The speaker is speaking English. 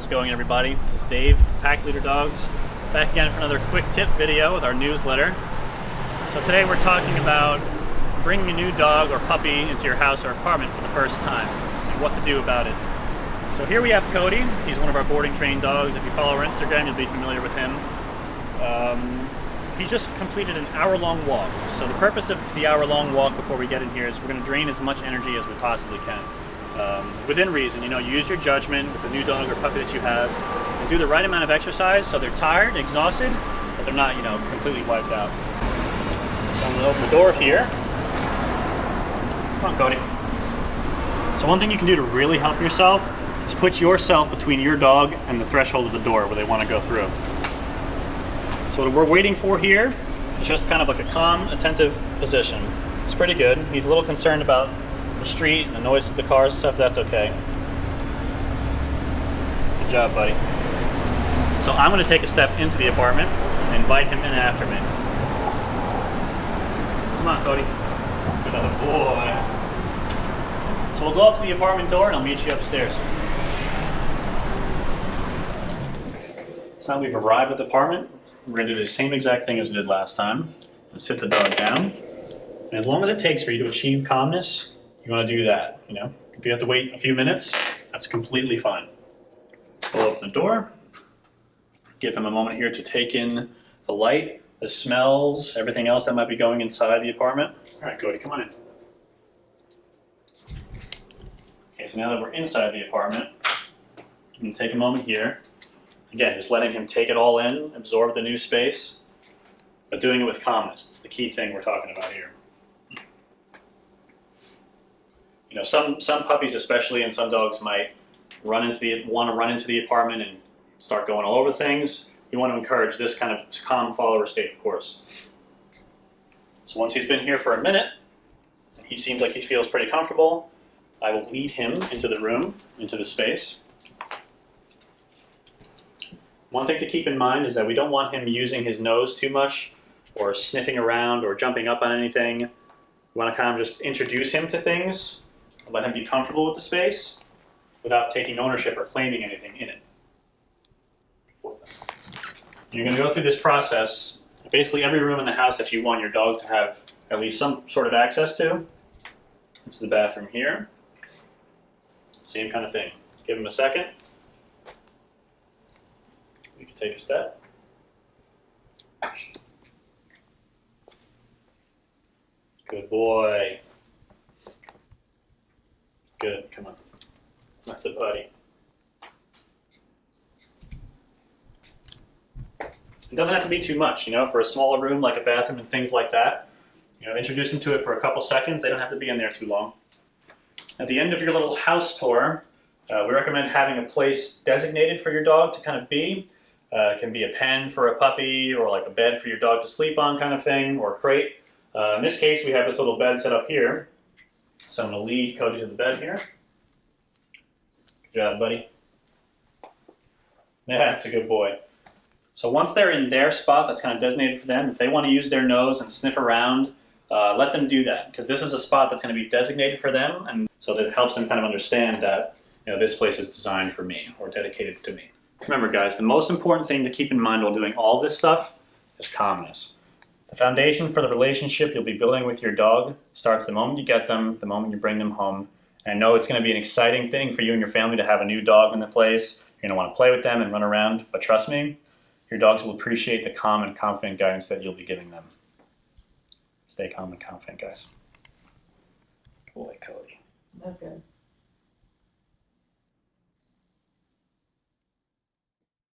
How's it going, everybody? This is Dave, Pack Leader Dogs, back again for another quick tip video with our newsletter. So today we're talking about bringing a new dog or puppy into your house or apartment for the first time and what to do about it. So here we have Cody. He's one of our boarding trained dogs. If you follow our Instagram, you'll be familiar with him. He just completed an hour-long walk. So the purpose of the hour-long walk before we get in here is we're going to drain as much energy as we possibly can. Within reason, use your judgment with the new dog or puppy that you have and do the right amount of exercise so they're tired, exhausted, but they're not, completely wiped out. So I'm going to open the door here. Come on, Cody. So one thing you can do to really help yourself is put yourself between your dog and the threshold of the door where they want to go through. So what we're waiting for here is just kind of like a calm, attentive position. It's pretty good. He's a little concerned about the street and the noise of the cars and stuff. That's okay. Good job, buddy. So I'm going to take a step into the apartment and invite him in after me. Come on, Cody. Good other boy. So we'll go up to the apartment door and I'll meet you upstairs. So now we've arrived at the apartment. We're going to do the same exact thing as we did last time. Let's sit the dog down. And as long as it takes for you to achieve calmness, you want to do that. If you have to wait a few minutes, that's completely fine. We'll open the door. Give him a moment here to take in the light, the smells, everything else that might be going inside the apartment. All right, Cody, come on in. Okay, so now that we're inside the apartment, I'm going to take a moment here. Again, just letting him take it all in, absorb the new space, but doing it with calmness. That's the key thing we're talking about here. Some puppies especially, and some dogs might want to run into the apartment and start going all over things. We want to encourage this kind of calm follower state, of course. So once he's been here for a minute, and he seems like he feels pretty comfortable, I will lead him into the room, into the space. One thing to keep in mind is that we don't want him using his nose too much or sniffing around or jumping up on anything. We want to kind of just introduce him to things, let him be comfortable with the space without taking ownership or claiming anything in it. You're going to go through this process, basically every room in the house that you want your dog to have at least some sort of access to. This is the bathroom here. Same kind of thing. Give him a second. You can take a step. Good boy. Good, come on. That's it, buddy. It doesn't have to be too much, for a smaller room like a bathroom and things like that. Introduce them to it for a couple seconds. They don't have to be in there too long. At the end of your little house tour, we recommend having a place designated for your dog to kind of be. It can be a pen for a puppy or like a bed for your dog to sleep on kind of thing, or a crate. In this case, we have this little bed set up here. So I'm going to lead Cody to the bed here. Good job, buddy. Yeah, that's a good boy. So once they're in their spot that's kind of designated for them, if they want to use their nose and sniff around, let them do that, because this is a spot that's going to be designated for them, and so that it helps them kind of understand that this place is designed for me or dedicated to me. Remember, guys, the most important thing to keep in mind while doing all this stuff is calmness. The foundation for the relationship you'll be building with your dog starts the moment you get them, the moment you bring them home. And I know it's going to be an exciting thing for you and your family to have a new dog in the place. You're going to want to play with them and run around, but trust me, your dogs will appreciate the calm and confident guidance that you'll be giving them. Stay calm and confident, guys. Boy, Cody. That's good.